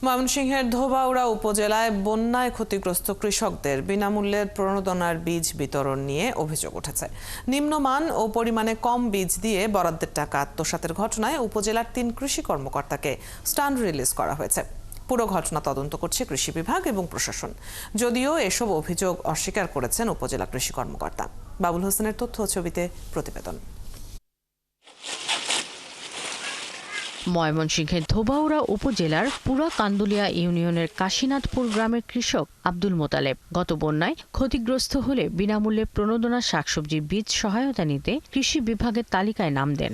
ময়মনসিংহের ধোবাউড়া উপজেলায় বন্যায় ক্ষতিগ্রস্ত কৃষকদের বিনামূল্যে প্রণোদনার বীজ বিতরণ নিয়ে অভিযোগ উঠেছে। নিম্নমান ও পরিমাণে কম বীজ দিয়ে বরাদ্দের টাকা আত্মসাতের ঘটনায় উপজেলার ৩ কৃষি কর্মকর্তাকে স্টান রিলিজ করা হয়েছে। পুরো ঘটনা তদন্ত করছে কৃষি বিভাগ এবং প্রশাসন। যদিও এসব অভিযোগ অস্বীকার করেছেন উপজেলা কৃষি কর্মকর্তা। বাবুল হোসেনের তথ্য ও ছবিতে প্রতিবেদন। ময়মনসিংহের ধোবাউড়া উপজেলার পুরা কান্দুলিয়া ইউনিয়নের কাশীনাথপুর গ্রামের কৃষক আব্দুল মোতালেব গত বন্যায় ক্ষতিগ্রস্ত হলে বিনামূল্যে প্রণোদনা শাকসবজির বীজ সহায়তা নিতে কৃষি বিভাগের তালিকায় নাম দেন।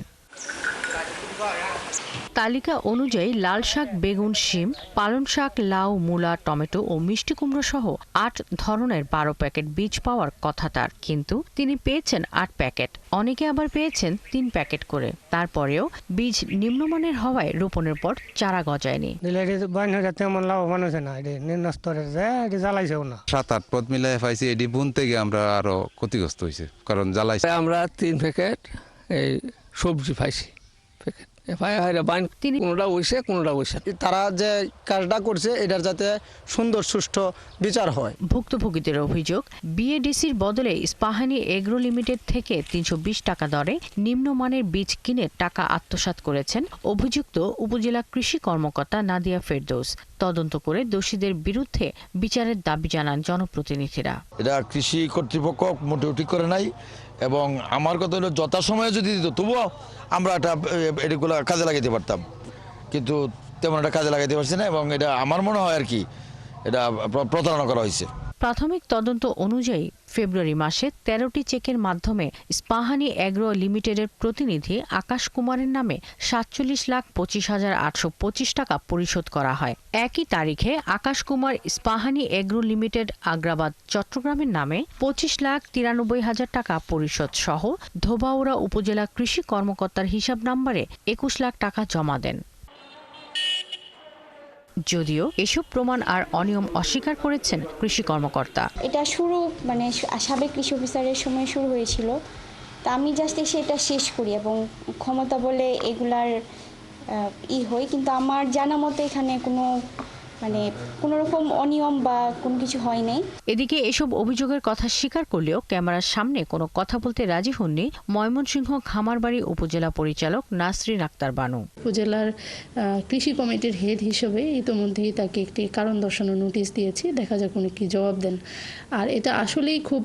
তালিকা অনুযায়ী লাল শাক, বেগুন, শিম, পালং শাক, লাউ, মূলা, টমেটো ও মিষ্টি কুমড়ো সহ ৮ ধরনের ১২ প্যাকেট বীজ পাওয়ার কথা তার, কিন্তু তিনি পেয়েছেন ৮ প্যাকেট। অনেকে আবার পেয়েছেন ৩ প্যাকেট করে। তারপরেও বীজ নিম্নমানের হওয়ায় রোপণের পর চারা গজায়নি। ৭-৮ পদ মিলাই পাইছি, এটি বুনতে গিয়ে আমরা আরো ক্ষতিগ্রস্ত হয়েছে, কারণ জ্বালাইছে। আমরা ৩ প্যাকেট এই সবজি পাইছি। তারা যে কাজটা করছে এটার যাতে সুন্দর সুষ্ঠু বিচার হয়। ভুক্তভোগীদের অভিযোগ, বিএডিসির বদলে ইস্পাহানি এগ্রো লিমিটেড থেকে ৩২০ টাকা দরে নিম্নমানের বীজ কিনে টাকা আত্মসাৎ করেছেন অভিযুক্ত উপজেলা কৃষি কর্মকর্তা নাদিয়া ফেরদৌস। তদন্ত করে দোষীদের বিরুদ্ধে বিচারের দাবি জানান জনপ্রতিনিধিরা। এটা কৃষি কর্তৃপক্ষ মোটেও ঠিক করে নাই, এবং আমার কথা হলো যথাসময়ে যদি দিত তবুও আমরা এগুলো কাজে লাগাইতে পারতাম, কিন্তু তেমন একটা কাজে লাগাইতে পারছি না, এবং এটা আমার মনে হয় আর কি এটা প্রতারণা করা হয়েছে। প্রাথমিক তদন্ত অনুযায়ী ফেব্রুয়ারি মাসে ১৩টি চেকের মাধ্যমে ইস্পাহানি এগ্রো লিমিটেডের প্রতিনিধি আকাশ কুমারের নামে ৪৭,২৫,৮২৫ টাকা পরিশোধ করা হয়। একই তারিখে আকাশ কুমার ইস্পাহানি এগ্রো লিমিটেড আগ্রাবাদ চট্টগ্রামের নামে ২৫,৯৩,০০০ টাকা পরিশোধ সহ ধোবাউড়া উপজেলা কৃষি কর্মকর্তার হিসাব নাম্বারে ২১ লাখ টাকা জমা দেন। যদিও এসব প্রমাণ আর অনিয়ম অস্বীকার করেছেন কৃষি কর্মকর্তা। এটা শুরু সাবেক কৃষি অফিসারের সময় শুরু হয়েছিল, তা আমি জাস্ট এসে এটা শেষ করি এবং ক্ষমতা বলে এগুলার হয়, কিন্তু আমার জানা মতে এখানে কোনো রকম অনিয়ম বা কোনো কিছু হয় নাই। এদিকে এসব অভিযোগের কথা স্বীকার করলেও ক্যামেরার সামনে কোনো কথা বলতে রাজি হননি ময়মনসিংহ খামারবাড়ি উপজেলা পরিচালক নাসরিন আক্তার বানু। উপজেলার কৃষি কমিটির হেড হিসেবে ইতোমধ্যেই তাকে একটি কারণ দর্শানোর নোটিশ দিয়েছি, দেখা যাক উনি কি জবাব দেন। আর এটা আসলেই খুব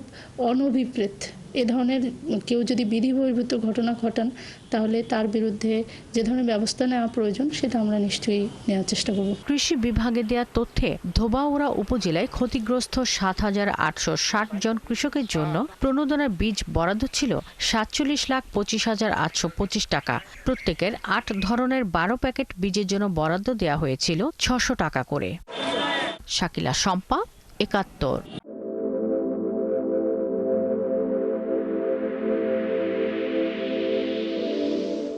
অনভিপ্রেত। এ ধরনের কেউ যদি বিধি বহির্ভূত ঘটনা ঘটান তাহলে তার বিরুদ্ধে যে ধরনের ব্যবস্থা নেওয়া প্রয়োজন সেটা আমরা নিশ্চয়ই নেওয়ার চেষ্টা করব। কৃষি বিভাগে দেওয়া তথ্যে ধোবাউড়া উপজেলায় ক্ষতিগ্রস্ত ৭,৮৬০ জন কৃষকের জন্য প্রণোদনার বীজ বরাদ্দ ছিল ৪৭,২৫,৮২৫ টাকা। প্রত্যেকের ৮ ধরনের ১২ প্যাকেট বীজের জন্য বরাদ্দ দেওয়া হয়েছিল ৬০০ টাকা করে। শাকিলা শম্পা, ৭১।